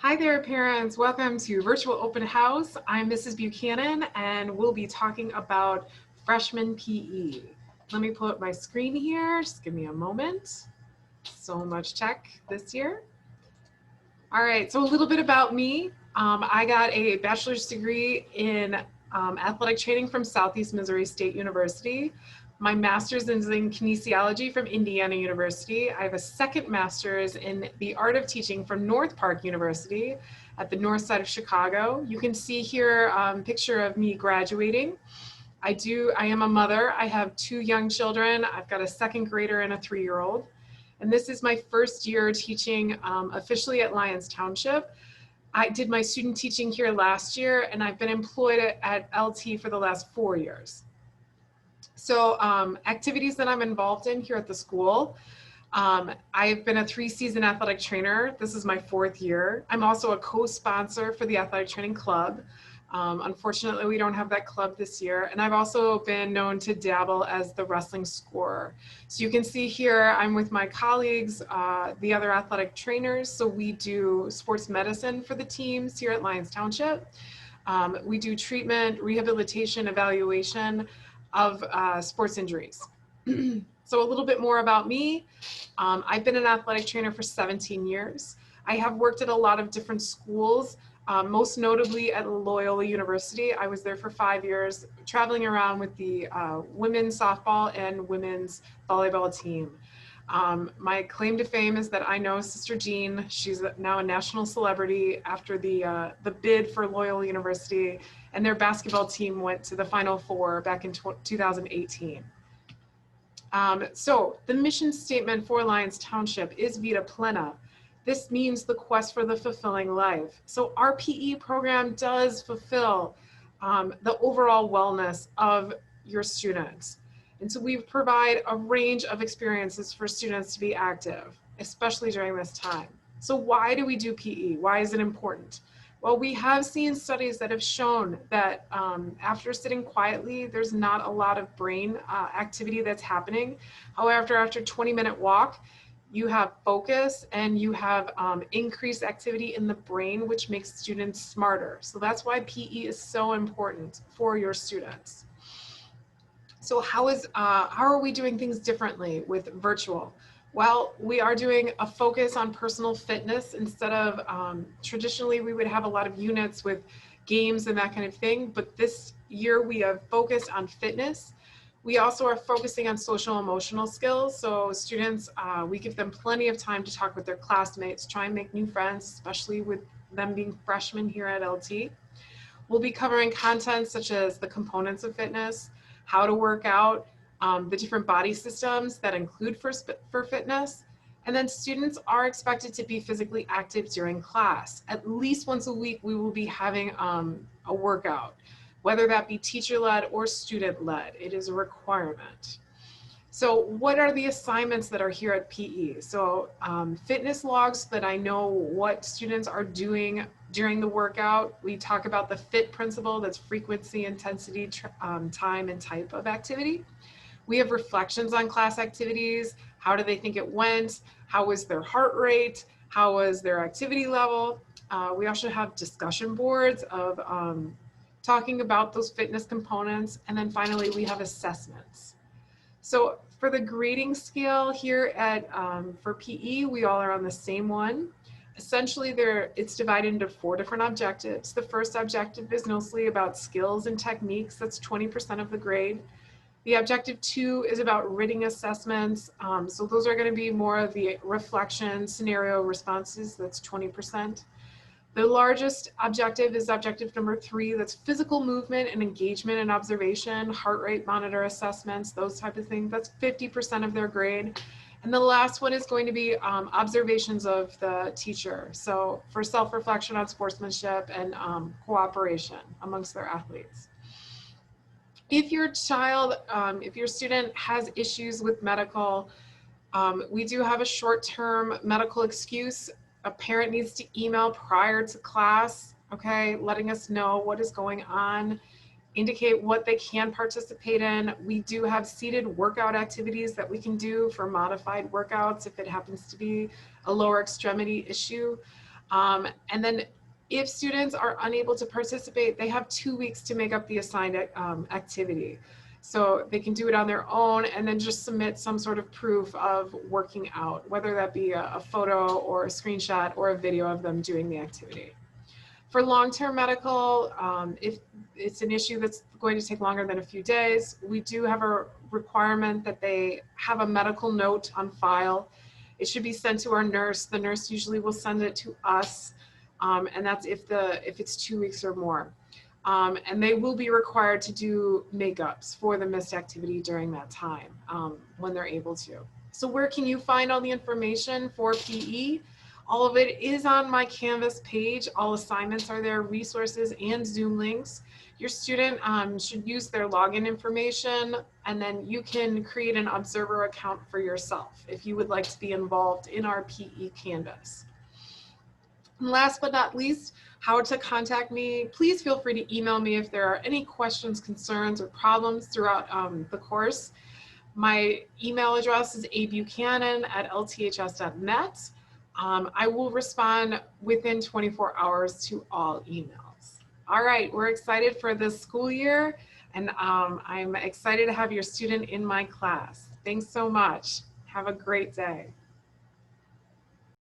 Hi there, parents. Welcome to Virtual Open House. I'm Mrs. Buchanan, and we'll be talking about freshman PE. Let me pull up my screen here. Just give me a moment. So much tech this year. All right, so a little bit about me. I got a bachelor's degree in athletic training from Southeast Missouri State University. My master's is in kinesiology from Indiana University. I have a second master's in the art of teaching from North Park University at the north side of Chicago. You can see here a picture of me graduating. I am a mother. I have two young children. I've got a second grader and a 3-year-old. And this is my first year teaching officially at Lyons Township. I did my student teaching here last year, and I've been employed at LT for the last 4 years. So activities that I'm involved in here at the school, I've been a 3-season athletic trainer. This is my 4th year. I'm also a co-sponsor for the athletic training club. Unfortunately, we don't have that club this year. And I've also been known to dabble as the wrestling scorer. So you can see here, I'm with my colleagues, the other athletic trainers. So we do sports medicine for the teams here at Lyons Township. We do treatment, rehabilitation, evaluation of sports injuries. So a little bit more about me. I've been an athletic trainer for 17 years. I have worked at a lot of different schools. Most notably at Loyola University. I was there for 5 years, traveling around with the women's softball and women's volleyball team. My claim to fame is that I know Sister Jean. She's now a national celebrity after the bid for Loyola University, and their basketball team went to the Final Four back in 2018. So the mission statement for Lyons Township is Vita Plena. This means the quest for the fulfilling life. So our PE program does fulfill the overall wellness of your students. And so we provide a range of experiences for students to be active, especially during this time. So why do we do PE? Why is it important? Well, we have seen studies that have shown that after sitting quietly, there's not a lot of brain activity that's happening. However, after a 20-minute walk, you have focus and you have increased activity in the brain, which makes students smarter. So that's why PE is so important for your students. So how are we doing things differently with virtual? Well, we are doing a focus on personal fitness instead of traditionally we would have a lot of units with games and that kind of thing, but this year we have focused on fitness. We also are focusing on social emotional skills. So students, we give them plenty of time to talk with their classmates, try and make new friends, especially with them being freshmen here at LT. We'll be covering content such as the components of fitness, how to work out, the different body systems that include for fitness. And then students are expected to be physically active during class. At least once a week, we will be having a workout, whether that be teacher-led or student-led. It is a requirement. So what are the assignments that are here at PE? So fitness logs that I know what students are doing during the workout. We talk about the FIT principle, that's frequency, intensity, time, and type of activity. We have reflections on class activities. How do they think it went? How was their heart rate? How was their activity level? We also have discussion boards of talking about those fitness components. And then finally, we have assessments. So for the grading scale here at for PE, we all are on the same one. Essentially, it's divided into 4 different objectives. The first objective is mostly about skills and techniques. That's 20% of the grade. The objective 2 is about reading assessments. So those are going to be more of the reflection scenario responses. That's 20%. The largest objective is objective number 3. That's physical movement and engagement and observation, heart rate monitor assessments, those type of things. That's 50% of their grade. And the last one is going to be observations of the teacher. So for self-reflection on sportsmanship and cooperation amongst their athletes. If your child, if your student has issues with medical, we do have a short-term medical excuse. A parent needs to email prior to class, okay, letting us know what is going on, indicate what they can participate in. We do have seated workout activities that we can do for modified workouts if it happens to be a lower extremity issue. And then if students are unable to participate, they have 2 weeks to make up the assigned activity. So they can do it on their own and then just submit some sort of proof of working out, whether that be a photo or a screenshot or a video of them doing the activity. For long-term medical, if it's an issue that's going to take longer than a few days, we do have a requirement that they have a medical note on file. It should be sent to our nurse. The nurse usually will send it to us, and that's if it's 2 weeks or more. And they will be required to do makeups for the missed activity during that time when they're able to. So where can you find all the information for PE? All of it is on my Canvas page. All assignments are there, resources and Zoom links. Your student should use their login information, and then you can create an observer account for yourself if you would like to be involved in our PE Canvas. And last but not least, how to contact me. Please feel free to email me if there are any questions, concerns, or problems throughout the course. My email address is abuchanan@lths.net. I will respond within 24 hours to all emails. All right, we're excited for this school year, and I'm excited to have your student in my class. Thanks so much. Have a great day.